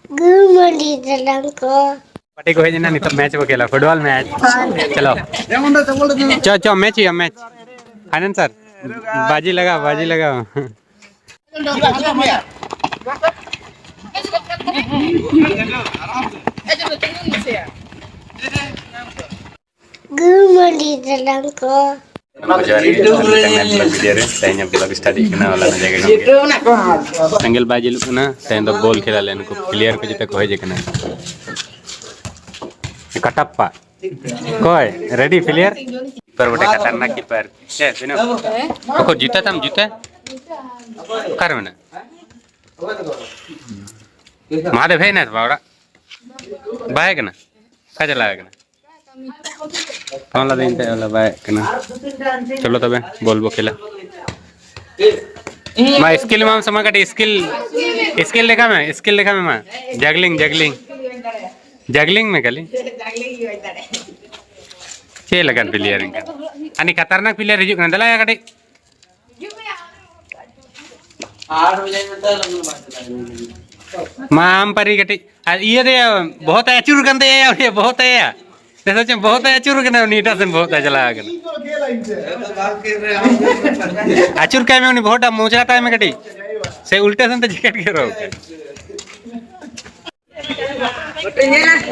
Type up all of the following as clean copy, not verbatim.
Good morning, Dalanko. Party को है ना नहीं तो मैच वो खेला फुटबॉल मैच चलो चलो चलो मैच ही मैच आनंद सर बाजी लगा Good morning, Dalanko. Blog start करना वाला ना जगह संगल बाजी लुक ना तैन तो बॉल खेला लेन को प्लेयर को जितना कोई जगह ना कटप्पा कोई रेडी प्लेयर पर बटे खतरनाक कीपर ए सुनो को जीता था हम जीते कर में ना महादेव है ना बावड़ा बाय कना का चला कना कौन ला दिन ते वाला बाय कना चलो तबे बॉल बो खेला मां स्किल मां समा का स्किल स्किल देखा मैं मां जगलिंग में कली चे लगन प्लेयर इनका अनि खतरनाक प्लेयर हिजु कना दला या कटे माम परी कटी ये दे बहुत अचूर गंदे ये बहुत है जैसे चे बहुत अचूर कना नीटा से बहुत चला गना अचूर का में बहुत मोचराता है में कटी से उल्टे से जैकेट के रो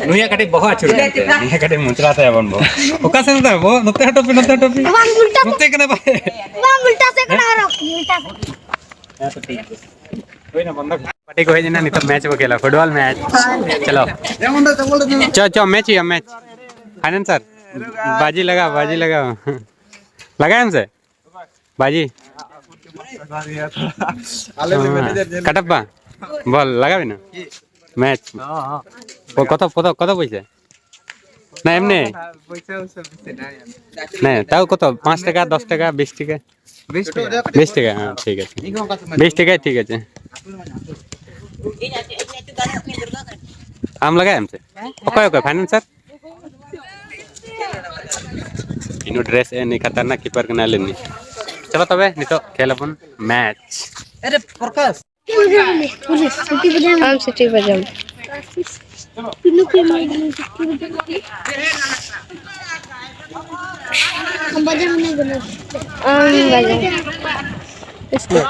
नुया कटी बहुत अचूर नुया कटी मोचराता है बन ओका से ना वो नते टोपी नते कना भाई उल्टा से करा रो उल्टा से कोई ना बंदा पार्टी को है ना नहीं तो मैच वो खेला फुटबॉल मैच चलो चलो चलो मैच ही मैच आनंद सर बाजी लगा लगा हमसे बाजी कटप्पा बॉल लगा भी ना मैच वो कत पैसा ना एमने नहीं ताऊ कत 5 টাকা 10 টাকা 20 টাকা 20 টাকা हाँ ठीक है 20 টাকা ठीक है आम लगा हमसे ओके फाइनल सर इनो ड्रेस है नहीं खतरनाक कीपर के ना लेनी चलो तबे नहीं तो खेल अपन मैच अरे प्रकाश हम सिटी बजाम तीनों के हम बजाम नहीं बना बजाम इसके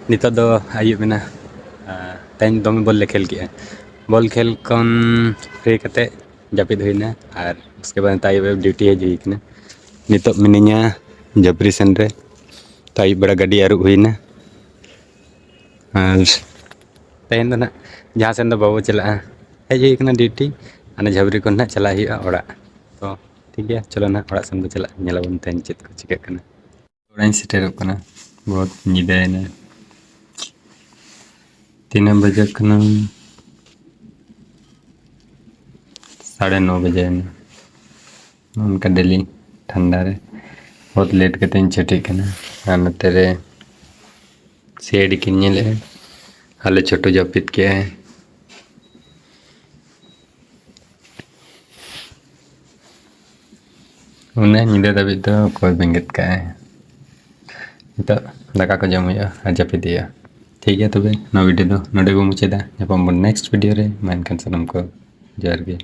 नितो दो आयुब ना तेन दमे बॉल ले खेल किया बॉल खेल कौन फ्री कते जापिद हुईना और उसके बाद आयुब ड्यूटी हजी कना नितो मिनिया जबरी सेन रे तो आयुब बड़ा गाड़ी आरुब हुईना और तेन दो ना जहाँ सेन दो बाबू चला हजी कना ड्यूटी आने झबरी को ना चला हुआ ओड़ा तो ठीक है चलो ना ओड़ा सेन बो चला नेलाबन तेन चेत को चिका कना ओड़ा सेटेरोग कना बहुत निदायना 3 बजे कना 9:30 बजे उनका डेली ठंडा रे बहुत लेट के तीन छठी कना नते रे सेड किन ले हाले छोटो जापित के उन्हें निदा दबी तो कोई बेंगेत का तो दाका को जम हुआ जापित ठीक है तबे ना वीडियो दो नोडे को मुचेदा नेक्स्ट वीडियो रे मानकन सनम को जोहार गे